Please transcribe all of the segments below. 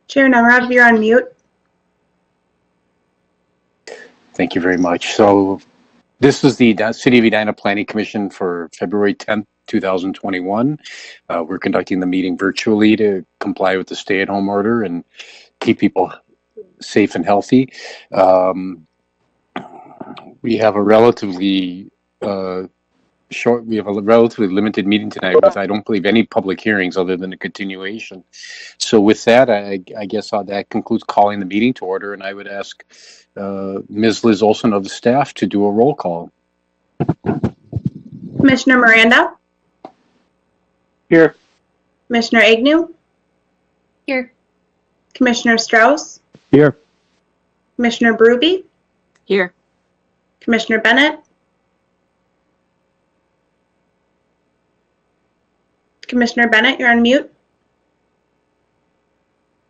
Chair Nemrov, you're on mute. Thank you very much. So this is the City of Edina Planning Commission for February 10th, 2021. We're conducting the meeting virtually to comply with the stay-at-home order and keep people safe and healthy. We have a relatively limited meeting tonight with, I don't believe, any public hearings other than a continuation. So with that, I guess that concludes calling the meeting to order, and I would ask Ms. Liz Olson of the staff to do a roll call. Commissioner Miranda? Here. Commissioner Agnew? Here. Commissioner Strauss? Here. Commissioner Bruby? Here. Commissioner Bennett? Commissioner Bennett, you're on mute.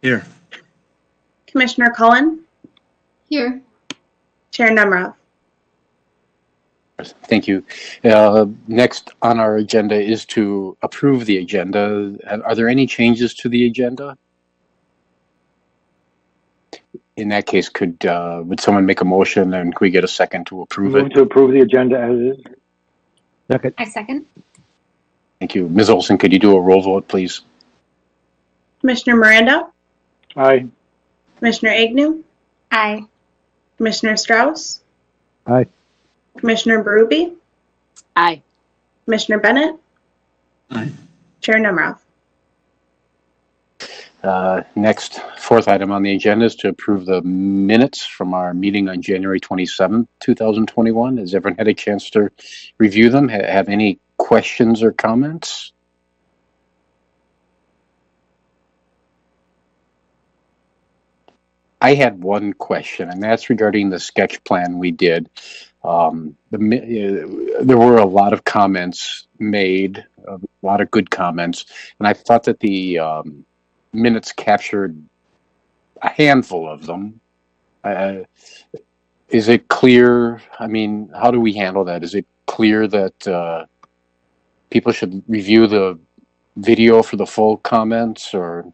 Here. Commissioner Cullen? Here. Chair Nemrov. Thank you. Next on our agenda is to approve the agenda. Are there any changes to the agenda? In that case, would someone make a motion, and could we get a second to approve it? Move to approve the agenda as is. Second. I second. Thank you. Ms. Olson, could you do a roll vote, please? Commissioner Miranda? Aye. Commissioner Agnew? Aye. Commissioner Strauss? Aye. Commissioner Bruby? Aye. Commissioner Bennett? Aye. Chair Nemrov. Next, fourth item on the agenda is to approve the minutes from our meeting on January 27th, 2021. Has everyone had a chance to review them? Have any questions or comments? I had one question, and that's regarding the sketch plan we did. There were a lot of comments made, a lot of good comments, and I thought that the minutes captured a handful of them. Is it clear? I mean, how do we handle that? Is it clear that people should review the video for the full comments, or?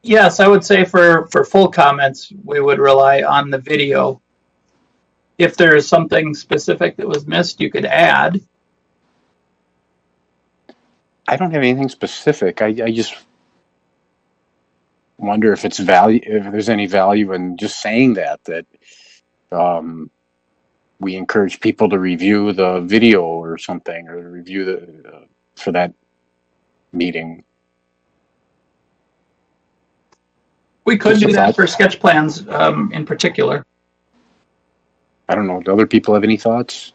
Yes, I would say for full comments, we would rely on the video. If there is something specific that was missed, you could add. I don't have anything specific. I just wonder if if there's any value in just saying that we encourage people to review the video or something, or review for that meeting. We could do that for sketch plans in particular. I don't know. Do other people have any thoughts?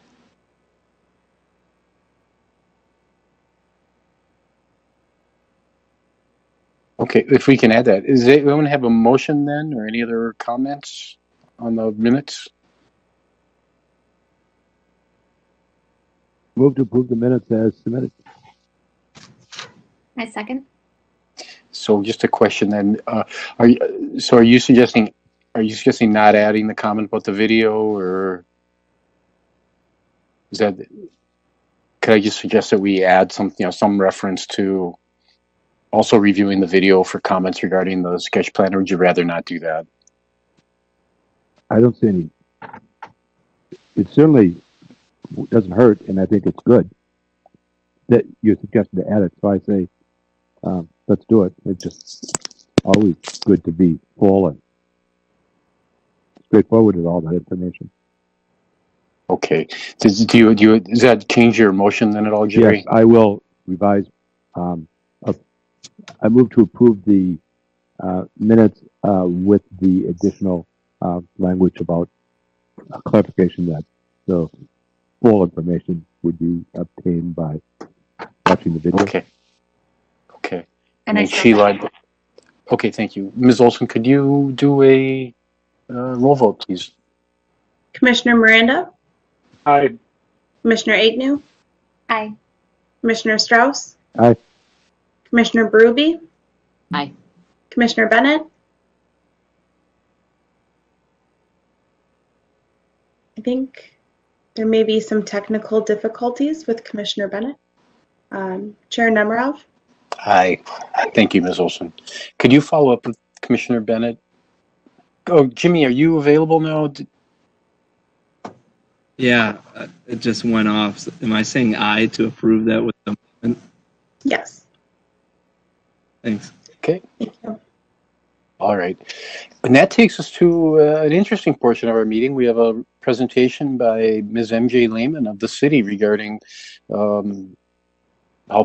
Okay, if we can add that. Does anyone have a motion then, or any other comments on the minutes? Move to approve the minutes as submitted. I second. So just a question then, are you suggesting not adding the comment about the video, or is that, could I just suggest that we add some reference to also reviewing the video for comments regarding the sketch plan, or would you rather not do that? I don't see any. It certainly doesn't hurt, and I think it's good that you're suggesting to add it. So I say, let's do it. It's just always good to be full and straightforward with all that information. Okay. Does that change your motion then at all, Jerry? Yes, I will revise. I move to approve the minutes with the additional language about clarification that the full information would be obtained by watching the video. Okay. Okay. And I Sheila. Okay, thank you. Ms. Olson, could you do a roll vote, please? Commissioner Miranda? Aye. Commissioner Agnew? Aye. Commissioner Strauss? Aye. Commissioner Bruby? Aye. Commissioner Bennett? I think there may be some technical difficulties with Commissioner Bennett. Chair Nemerov? Aye. Thank you, Ms. Olson. Could you follow up with Commissioner Bennett? Oh, Jimmy, are you available now? Yeah, it just went off. So am I saying aye to approve that with the amendment? Yes. Thanks. Okay. Thank you. All right. And that takes us to an interesting portion of our meeting. We have a presentation by Ms. MJ Lehman of the city regarding how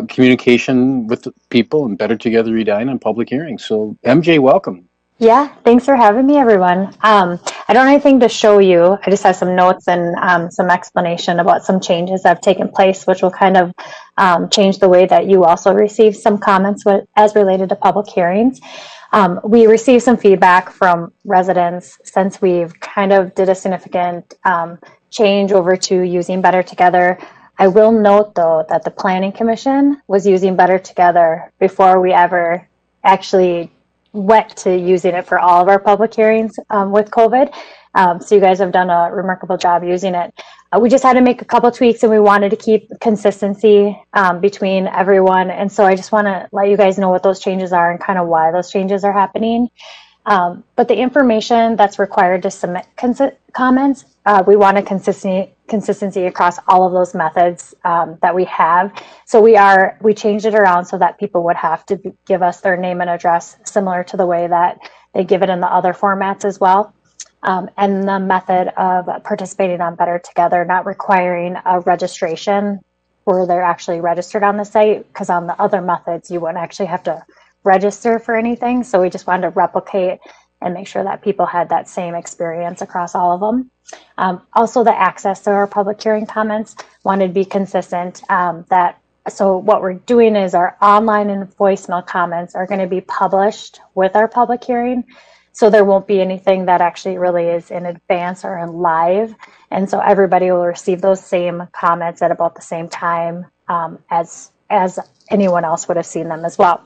communication with the people and Better Together Edina in public hearings. So MJ, welcome. Yeah, thanks for having me, everyone. I don't have anything to show you. I just have some notes and some explanation about some changes that have taken place, which will kind of change the way that you also receive some comments as related to public hearings. We received some feedback from residents since we've kind of did a significant change over to using Better Together. I will note, though, that the Planning Commission was using Better Together before we ever actually went to using it for all of our public hearings with COVID. So you guys have done a remarkable job using it. We just had to make a couple tweaks and we wanted to keep consistency between everyone. And so I just want to let you guys know what those changes are and kind of why those changes are happening. But the information that's required to submit comments, we want a consistency across all of those methods that we have. So we changed it around so that people would have to give us their name and address, similar to the way that they give it in the other formats as well. And the method of participating on Better Together, not requiring a registration where they're actually registered on the site, because on the other methods, you wouldn't actually have to register for anything. So we just wanted to replicate and make sure that people had that same experience across all of them. Also, the access to our public hearing comments wanted to be consistent. So what we're doing is our online and voicemail comments are going to be published with our public hearing. So there won't be anything that actually really is in advance or in live. And so everybody will receive those same comments at about the same time as anyone else would have seen them as well.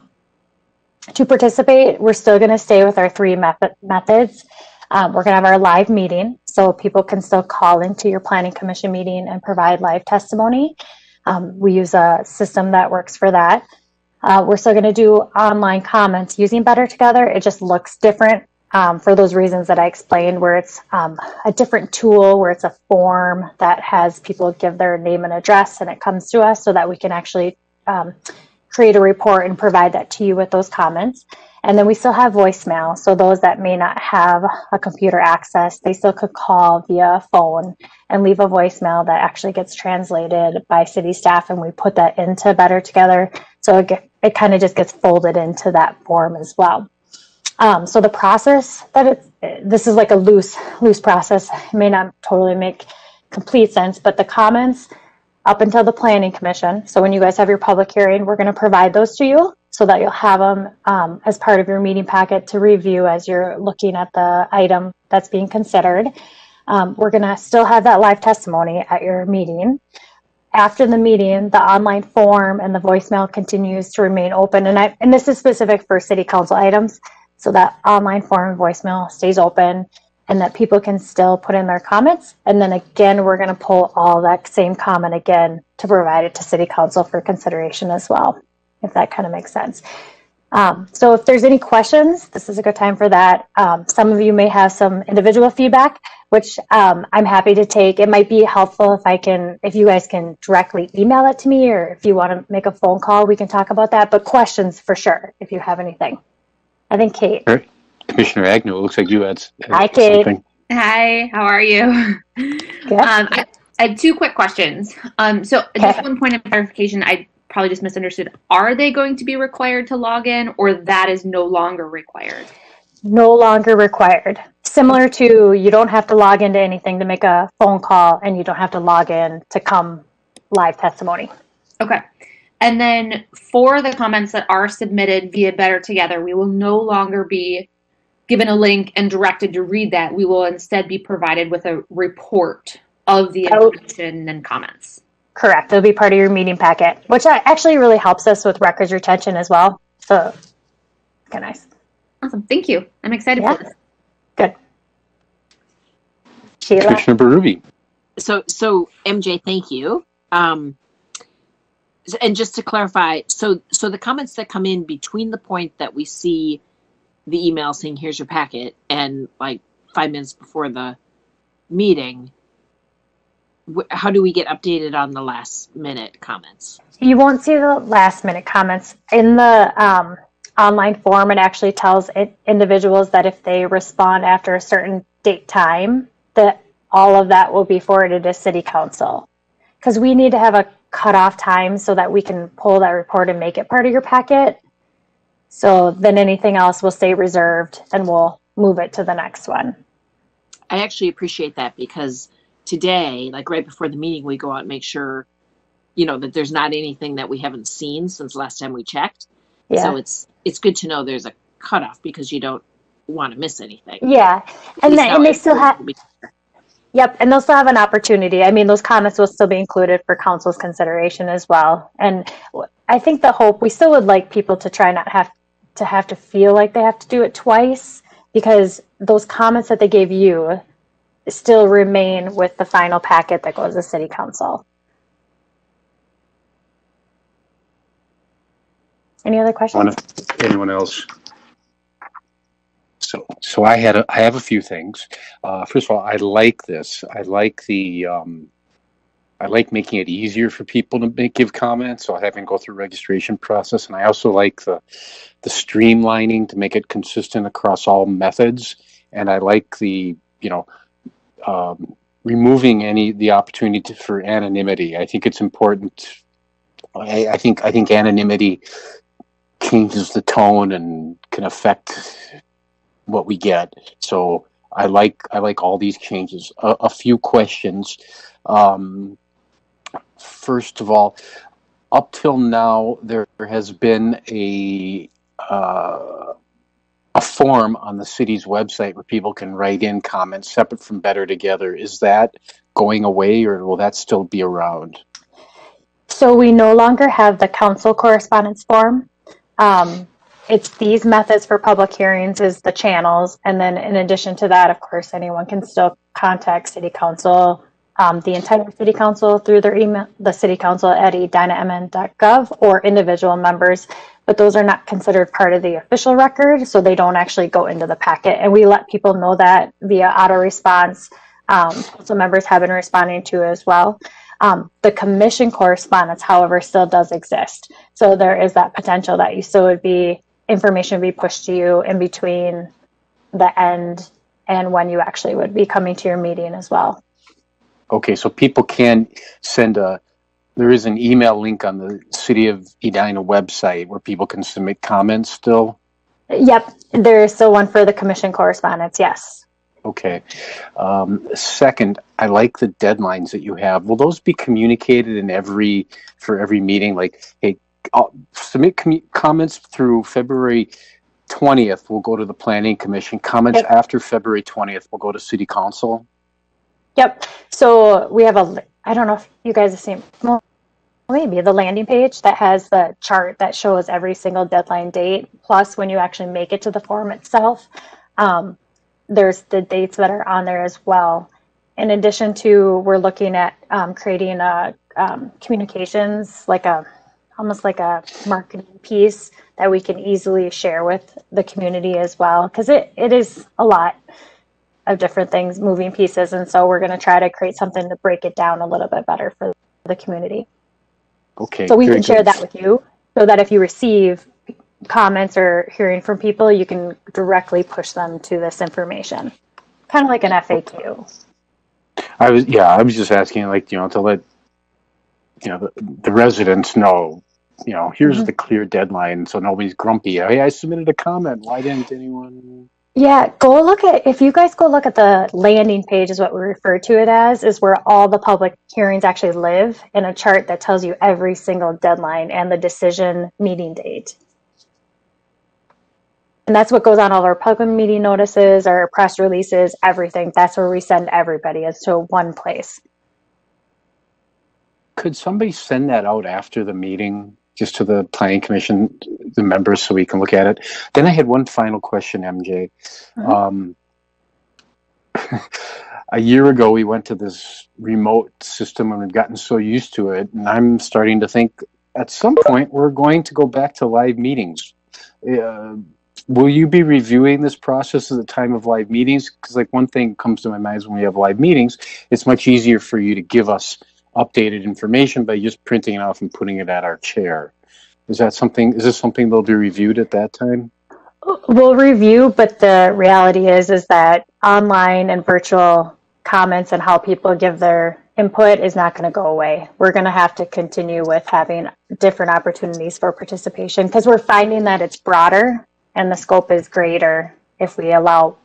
To participate, we're still going to stay with our three methods. We're going to have our live meeting, so people can still call into your Planning Commission meeting and provide live testimony. We use a system that works for that. We're still going to do online comments using Better Together. It just looks different for those reasons that I explained, where it's a different tool, where it's a form that has people give their name and address, and it comes to us so that we can actually create a report and provide that to you with those comments. And then we still have voicemail. So those that may not have a computer access, they still could call via phone and leave a voicemail that actually gets translated by city staff, and we put that into Better Together. So it kind of just gets folded into that form as well. So the process this is like a loose process. It may not totally make complete sense, but the comments up until the Planning Commission. So when you guys have your public hearing, we're going to provide those to you so that you'll have them as part of your meeting packet to review as you're looking at the item that's being considered. We're going to still have that live testimony at your meeting. After the meeting, the online form and the voicemail continues to remain open. And this is specific for city council items. So that online form and voicemail stays open, and that people can still put in their comments. And then again, we're going to pull all that same comment again to provide it to City Council for consideration as well, if that kind of makes sense. So if there's any questions, this is a good time for that. Some of you may have some individual feedback, which I'm happy to take. It might be helpful if you guys can directly email it to me, or if you want to make a phone call, we can talk about that. But questions for sure, if you have anything. I think Kate. All right. Commissioner Agnew, it looks like you had Hi, Kate. something. Hi, how are you? Good. I have two quick questions. Just one point of clarification, I probably just misunderstood. Are they going to be required to log in, or that is no longer required? No longer required. Similar to, you don't have to log into anything to make a phone call, and you don't have to log in to come live testimony. Okay. And then for the comments that are submitted via Better Together, we will no longer be given a link and directed to read that. We will instead be provided with a report of the information and comments. Correct. It'll be part of your meeting packet, which actually really helps us with records retention as well. So, okay, nice. Awesome. Thank you. I'm excited for this. Good. Sheila? Commissioner Berube. So MJ, thank you. And just to clarify, so the comments that come in between the point that we see the email saying here's your packet and like 5 minutes before the meeting, how do we get updated on the last minute comments? You won't see the last minute comments in the online form. It actually tells individuals that if they respond after a certain date time, that all of that will be forwarded to City Council, because we need to have a cutoff time so that we can pull that report and make it part of your packet. So then anything else will stay reserved and we'll move it to the next one. I actually appreciate that, because today, like right before the meeting, we go out and make sure, that there's not anything that we haven't seen since last time we checked. Yeah. So it's good to know there's a cutoff, because you don't want to miss anything. Yeah. And they still have, yep. And they'll still have an opportunity. I mean, those comments will still be included for council's consideration as well. And I think the hope, we still would like people to try not have to feel like they have to do it twice, because those comments that they gave you still remain with the final packet that goes to City Council. Any other questions? Anyone else? So I have a few things. First of all, I like this. I like I like making it easier for people to give comments, so having to go through registration process. And I also like the streamlining to make it consistent across all methods. And I like the removing the opportunity for anonymity. I think it's important. I think anonymity changes the tone and can affect what we get. So I like all these changes. A few questions. First of all, up till now, there has been a form on the city's website where people can write in comments separate from Better Together. Is that going away, or will that still be around? So we no longer have the council correspondence form. It's these methods for public hearings is the channels. And then in addition to that, of course, anyone can still contact City Council, the entire City Council through their email, the City Council at edinamn.gov, or individual members, but those are not considered part of the official record, so they don't actually go into the packet. And we let people know that via auto response. Council members have been responding to as well. The commission correspondence, however, still does exist. So there is that potential that you still would be, information would be pushed to you in between the end and when you actually would be coming to your meeting as well. Okay, so people can send there is an email link on the City of Edina website where people can submit comments still? Yep, there is still one for the commission correspondence, yes. Okay. Second, I like the deadlines that you have. Will those be communicated for every meeting? Like, hey, submit comments through February 20th will go to the Planning Commission. Comments after February 20th will go to City Council. Yep. So we have I don't know if you guys have seen, well, maybe the landing page that has the chart that shows every single deadline date. Plus, when you actually make it to the form itself, there's the dates that are on there as well. In addition to, we're looking at creating a communications, almost like a marketing piece that we can easily share with the community as well, because it is a lot of different things, moving pieces, and so we're going to try to create something to break it down a little bit better for the community. Okay. So we can share that with you, so that if you receive comments or hearing from people, you can directly push them to this information, kind of like an FAQ. I was just asking, to let the residents know, here's the clear deadline, so nobody's grumpy. Hey, I submitted a comment. Why didn't anyone? Yeah, if you guys go look at the landing page, is what we refer to it as, is where all the public hearings actually live, in a chart that tells you every single deadline and the decision meeting date. And that's what goes on all of our public meeting notices, our press releases, everything. That's where we send everybody, is to one place. Could somebody send that out after the meeting, just to the Planning Commission, the members, so we can look at it? Then I had one final question, MJ. A year ago, we went to this remote system and we've gotten so used to it. And I'm starting to think at some point, we're going to go back to live meetings. Will you be reviewing this process at the time of live meetings? Because like one thing comes to my mind is when we have live meetings, it's much easier for you to give us updated information by just printing it off and putting it at our chair. Is this something that'll be reviewed at that time? We'll review, but the reality is that online and virtual comments and how people give their input is not going to go away. We're going to have to continue with having different opportunities for participation because we're finding that it's broader and the scope is greater if we allow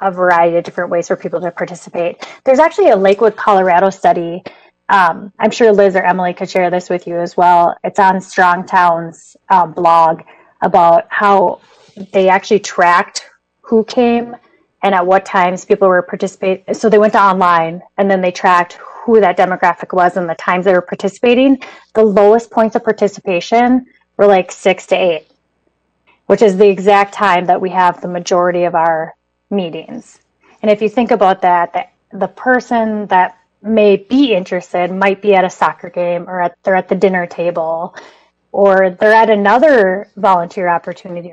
a variety of different ways for people to participate. There's actually a Lakewood, Colorado study. I'm sure Liz or Emily could share this with you as well. It's on Strong Town's blog about how they actually tracked who came and at what times people were participating. So they went to online and then they tracked who that demographic was and the times they were participating. The lowest points of participation were like 6 to 8, which is the exact time that we have the majority of our meetings. And if you think about that, the person that may be interested might be at a soccer game or they're at the dinner table or they're at another volunteer opportunity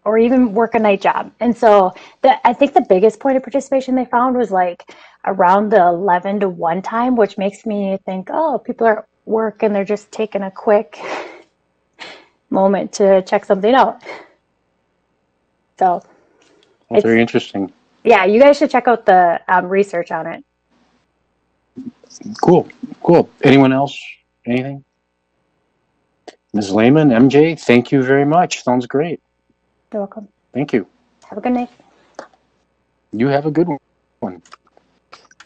or even work a night job. And so I think the biggest point of participation they found was like around the 11 to 1 time, which makes me think, oh, people are at work and they're just taking a quick moment to check something out. So that's very interesting. Yeah, you guys should check out the research on it. Cool. Anyone else? Anything? Ms. Lehman, MJ, thank you very much. Sounds great. You're welcome. Thank you. Have a good night. You have a good one.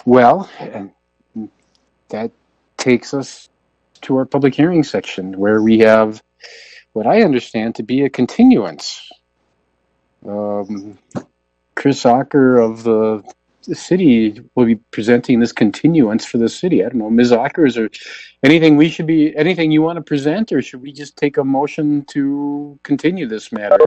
Well, that takes us to our public hearing section where we have what I understand to be a continuance. Chris Acker of the city will be presenting this continuance for the city. I don't know, Ms. Acker, is there anything you want to present, or should we just take a motion to continue this matter?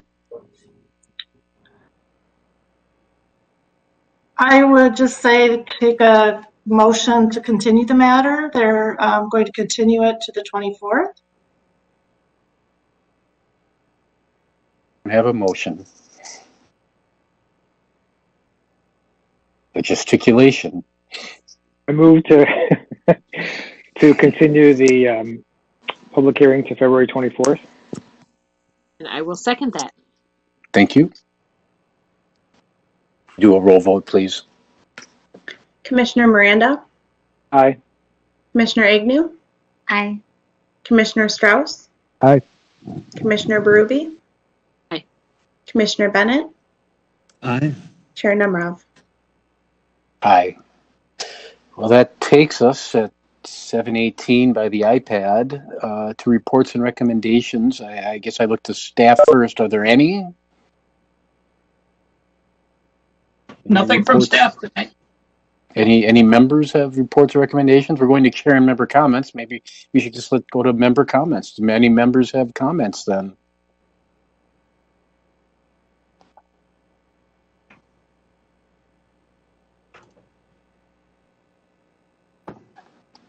I would just say take a motion to continue the matter. They're going to continue it to the 24th. Have a motion. The gesticulation. I move to to continue the public hearing to February 24th. And I will second that. Thank you. Do a roll vote, please. Commissioner Miranda? Aye. Commissioner Agnew? Aye. Commissioner Strauss? Aye. Commissioner Berube? Aye. Commissioner Bennett? Aye. Chair Nemerov? Aye. Well, that takes us at 7:18 by the iPad to reports and recommendations. I guess I look to staff first. Are there any? Nothing from staff tonight. Any members have reports or recommendations? We're going to chair and member comments. Maybe we should just go to member comments. Do many members have comments then?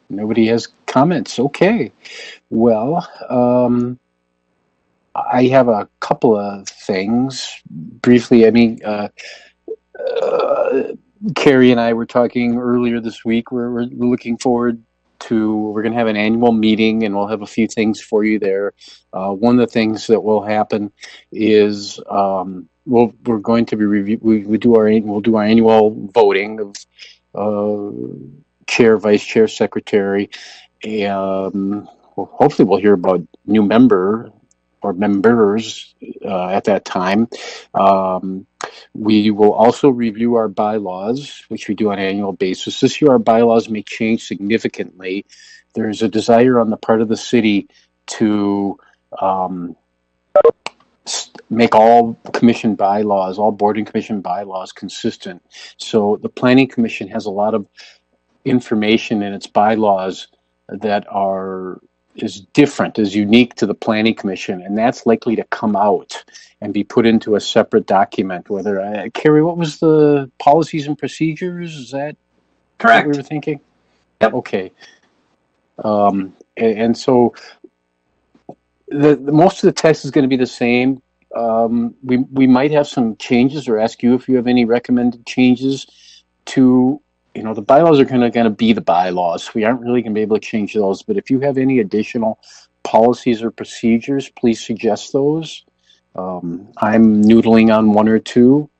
Nobody has comments. Okay. Well, I have a couple of things. Briefly, I mean, Carrie and I were talking earlier this week. We're looking forward to, we're going to have an annual meeting and we'll have a few things for you there. One of the things that will happen is we're going to be we'll do our annual voting of chair, vice chair, secretary, and hopefully we'll hear about new member or members at that time. We will also review our bylaws, which we do on an annual basis. This year, our bylaws may change significantly. There's a desire on the part of the city to make all commission bylaws, all board and commission bylaws consistent. So the Planning Commission has a lot of information in its bylaws that is different, is unique to the Planning Commission, and that's likely to come out and be put into a separate document. Whether Carrie, what was the policies and procedures? Is that correct? What we were thinking. Yep. Okay. And so most of the text is going to be the same. We might have some changes or ask you if you have any recommended changes to, the bylaws are going to be the bylaws. We aren't really going to be able to change those, but if you have any additional policies or procedures, please suggest those. I'm noodling on one or two,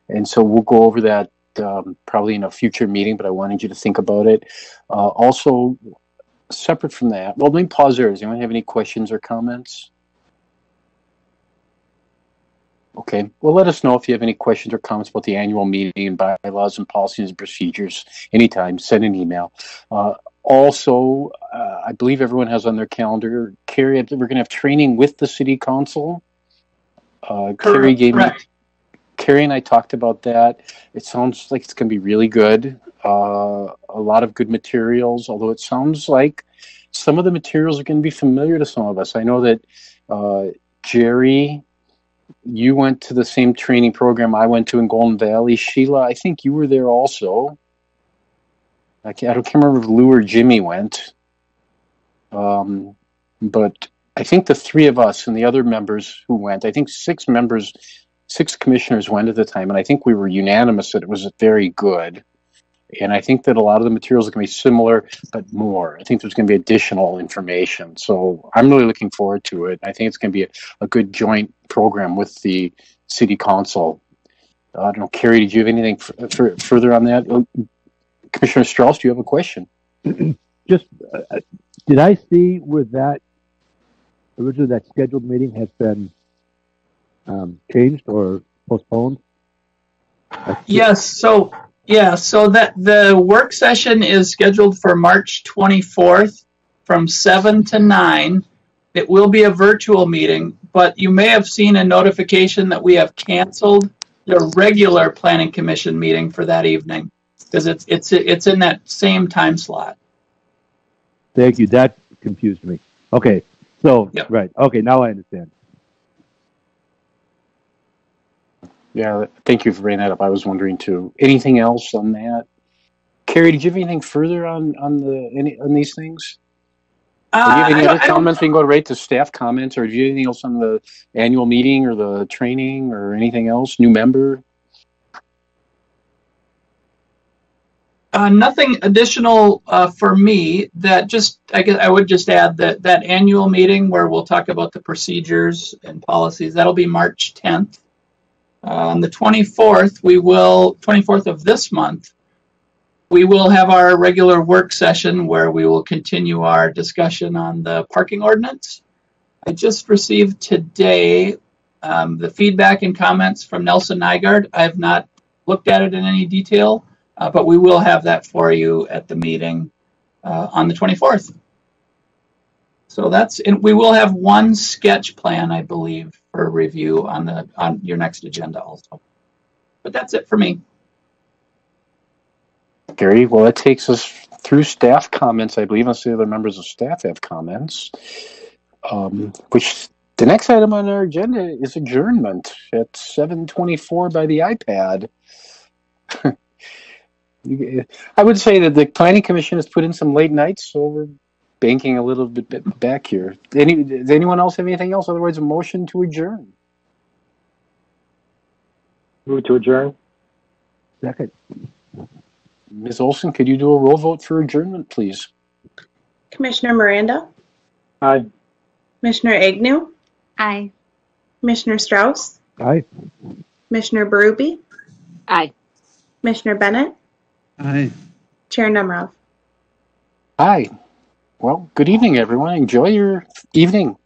and so we'll go over that probably in a future meeting, but I wanted you to think about it. Also, separate from that, well, let me pause there. Does anyone have any questions or comments? Okay, well, let us know if you have any questions or comments about the annual meeting and bylaws and policies and procedures. Anytime, send an email. Also, I believe everyone has on their calendar, Carrie, we're going to have training with the City Council. Carrie and I talked about that. It sounds like it's going to be really good. A lot of good materials, although it sounds like some of the materials are going to be familiar to some of us. I know that Jerry, you went to the same training program I went to in Golden Valley. Sheila, I think you were there also. I can't remember if Lou or Jimmy went. But I think the three of us and the other members who went, I think 6 commissioners went at the time, and I think we were unanimous that it was very good. And I think that a lot of the materials are going to be similar, but more. I think there's going to be additional information. So I'm really looking forward to it. I think it's going to be a good joint program with the City Council. I don't know, Carrie, did you have anything further on that? Commissioner Strauss, do you have a question? Just, did I see where that originally that scheduled meeting has been changed or postponed? Yes. So that the work session is scheduled for March 24th from 7 to 9. It will be a virtual meeting, but you may have seen a notification that we have canceled the regular Planning Commission meeting for that evening because it's in that same time slot. Thank you. That confused me. Okay. So, Yep. Right. Okay. Now I understand. Yeah, thank you for bringing that up. I was wondering too. Anything else on that? Carrie, did you have anything further on these things? Do you have any other comments? We can go right to staff comments, or do you have anything else on the annual meeting or the training or anything else? New member? Nothing additional for me. That just, I guess I would just add that annual meeting where we'll talk about the procedures and policies. That'll be March 10th. On the 24th, 24th of this month, we will have our regular work session where we will continue our discussion on the parking ordinance. I just received today the feedback and comments from Nelson Nygaard. I have not looked at it in any detail, but we will have that for you at the meeting on the 24th. So and we will have one sketch plan, I believe, for review on your next agenda also. But that's it for me. Gary, well, that takes us through staff comments, I believe, unless the other members of staff have comments. Which the next item on our agenda is adjournment at 7:24 by the iPad. I would say that the Planning Commission has put in some late nights, so we're banking a little bit back here. Does anyone else have anything else? Otherwise, a motion to adjourn. Move to adjourn. Second. Ms. Olson, could you do a roll vote for adjournment, please? Commissioner Miranda? Aye. Commissioner Agnew? Aye. Commissioner Strauss? Aye. Commissioner Berube? Aye. Commissioner Bennett? Aye. Chair Nemerov? Aye. Well, good evening, everyone. Enjoy your evening.